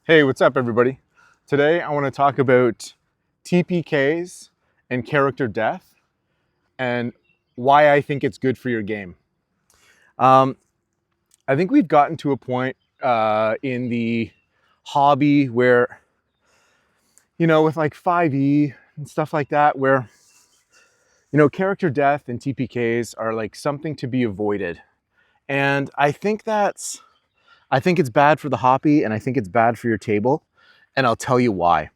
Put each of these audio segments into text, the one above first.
Hey, what's up everybody? Today I want to talk about TPKs and character death and why I think it's good for your game. Um, I think we've gotten to a point in the hobby where, with like 5e and stuff like that, where, character death and TPKs are like something to be avoided. And I think it's bad for the hobby and I think it's bad for your table. And I'll tell you why.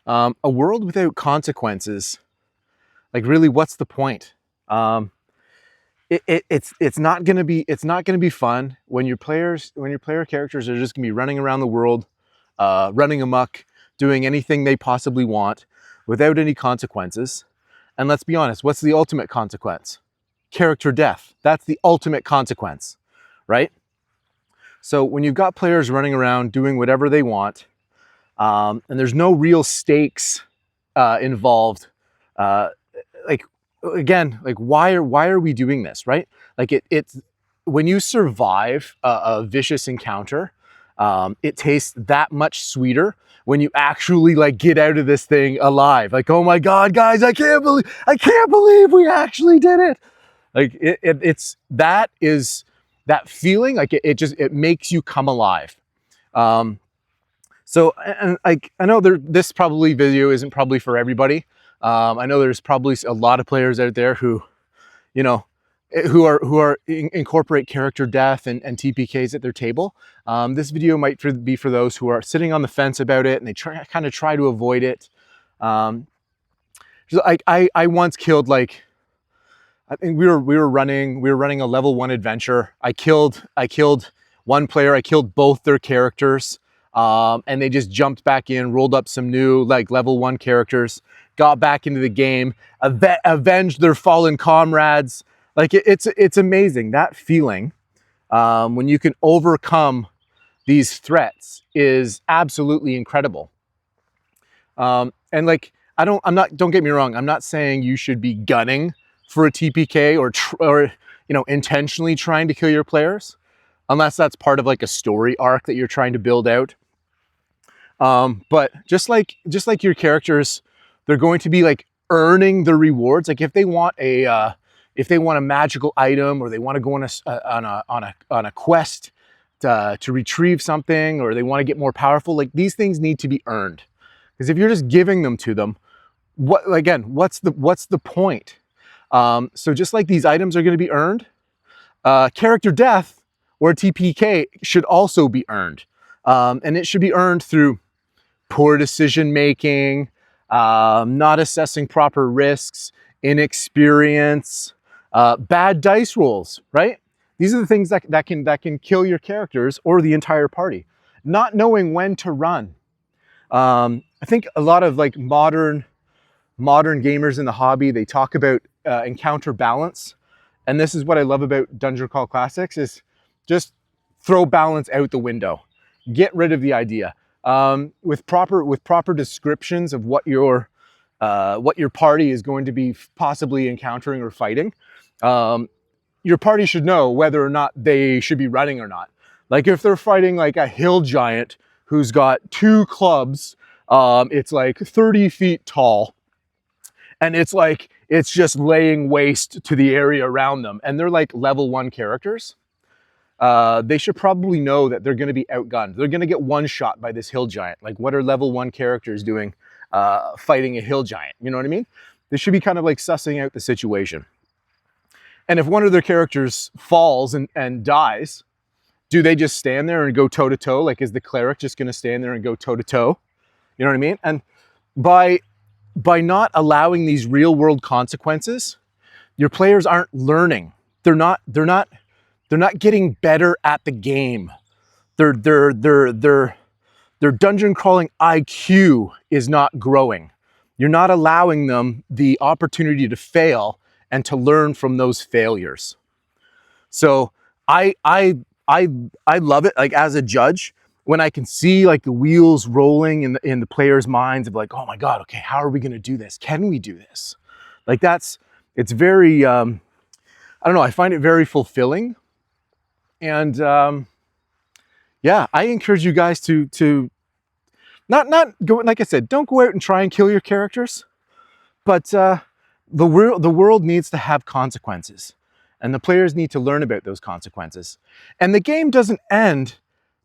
A world without consequences, like really, what's the point? It's not gonna be fun when your player characters are just gonna be running around the world, running amok, doing anything they possibly want without any consequences. And let's be honest, what's the ultimate consequence? Character death. That's the ultimate consequence, right? So when you've got players running around doing whatever they want, and there's no real stakes involved. Like again, like why are we doing this, right? Like it's when you survive a vicious encounter, it tastes that much sweeter when you actually like get out of this thing alive. Like, oh my God, guys, I can't believe we actually did it. Like it's that feeling. Like it makes you come alive. So, and I know this probably video isn't probably for everybody. I know there's probably a lot of players out there who, incorporate character death and TPKs at their table. This video might be for those who are sitting on the fence about it and they kind of try to avoid it. So I once killed I think we were running a level 1 adventure. I killed one player. I killed both their characters. And they just jumped back in, rolled up some new like level 1 characters, got back into the game, avenged their fallen comrades. Like it's amazing, that feeling when you can overcome these threats is absolutely incredible. And like don't get me wrong, I'm not saying you should be gunning for a TPK or intentionally trying to kill your players, unless that's part of like a story arc that you're trying to build out. But just like your characters, they're going to be like earning the rewards. Like if they want a magical item, or they want to go on a quest to retrieve something, or they want to get more powerful, like these things need to be earned. Because if you're just giving them to them, what's the point? So just like these items are going to be earned, character death or TPK should also be earned. And it should be earned through poor decision making, not assessing proper risks, inexperience, bad dice rolls, right? These are the things that can kill your characters or the entire party. Not knowing when to run. I think a lot of like modern gamers in the hobby, they talk about encounter balance. And this is what I love about Dungeon Crawl Classics, is just throw balance out the window. Get rid of the idea. With proper descriptions of what your party is going to be possibly encountering or fighting, your party should know whether or not they should be running or not. Like if they're fighting like a hill giant who's got 2 clubs, it's like 30 feet tall, and it's just laying waste to the area around them, and they're like level 1 characters. They should probably know that they're going to be outgunned. They're going to get one shot by this hill giant. Like, what are level 1 characters doing fighting a hill giant? You know what I mean? They should be kind of like sussing out the situation. And if one of their characters falls and dies, do they just stand there and go toe-to-toe? Like, is the cleric just going to stand there and go toe-to-toe? You know what I mean? And by not allowing these real-world consequences, your players aren't learning. They're not getting better at the game. Their dungeon crawling IQ is not growing. You're not allowing them the opportunity to fail and to learn from those failures. So I love it, like as a judge, when I can see like the wheels rolling in the players' minds of like, oh my God, okay, how are we going to do this? Can we do this? Like it's very, I don't know, I find it very fulfilling. And, yeah, I encourage you guys to not go, like I said, don't go out and try and kill your characters, but the world needs to have consequences, and the players need to learn about those consequences. And the game doesn't end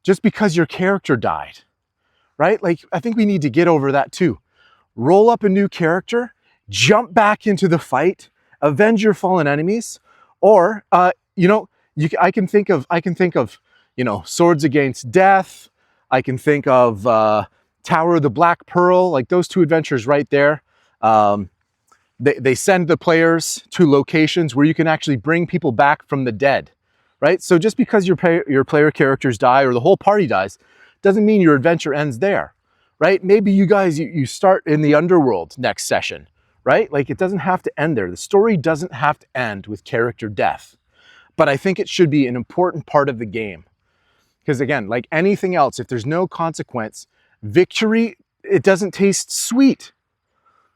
just because your character died, right? Like, I think we need to get over that too. Roll up a new character, jump back into the fight, avenge your fallen enemies, or you know, I can think of Swords Against Death. I can think of Tower of the Black Pearl, like those two adventures right there. They send the players to locations where you can actually bring people back from the dead, right? So just because your player characters die or the whole party dies, doesn't mean your adventure ends there, right? Maybe you guys, you start in the underworld next session, right? Like, it doesn't have to end there. The story doesn't have to end with character death, but I think it should be an important part of the game. Because again, like anything else, if there's no consequence, victory, it doesn't taste sweet.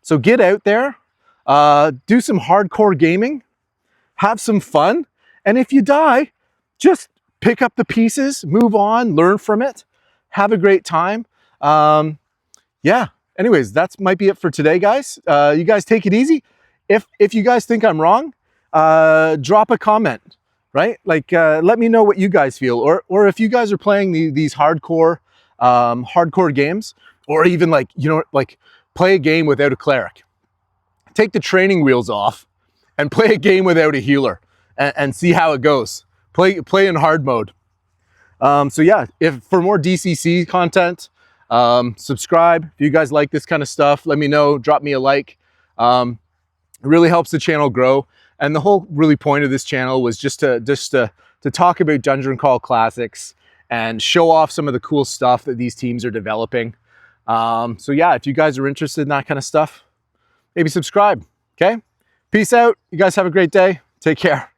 So get out there, do some hardcore gaming, have some fun, and if you die, just pick up the pieces, move on, learn from it, have a great time. Yeah, anyways, that might be it for today, guys. You guys take it easy. If you guys think I'm wrong, drop a comment, right? Like, let me know what you guys feel, or if you guys are playing these hardcore games, or even like, like play a game without a cleric. Take the training wheels off and play a game without a healer and see how it goes. Play in hard mode. So yeah, if for more DCC content, subscribe. If you guys like this kind of stuff, let me know, drop me a like. It really helps the channel grow. And the whole really point of this channel was just to talk about Dungeon Crawl Classics and show off some of the cool stuff that these teams are developing. So yeah, if you guys are interested in that kind of stuff, maybe subscribe, okay? Peace out. You guys have a great day. Take care.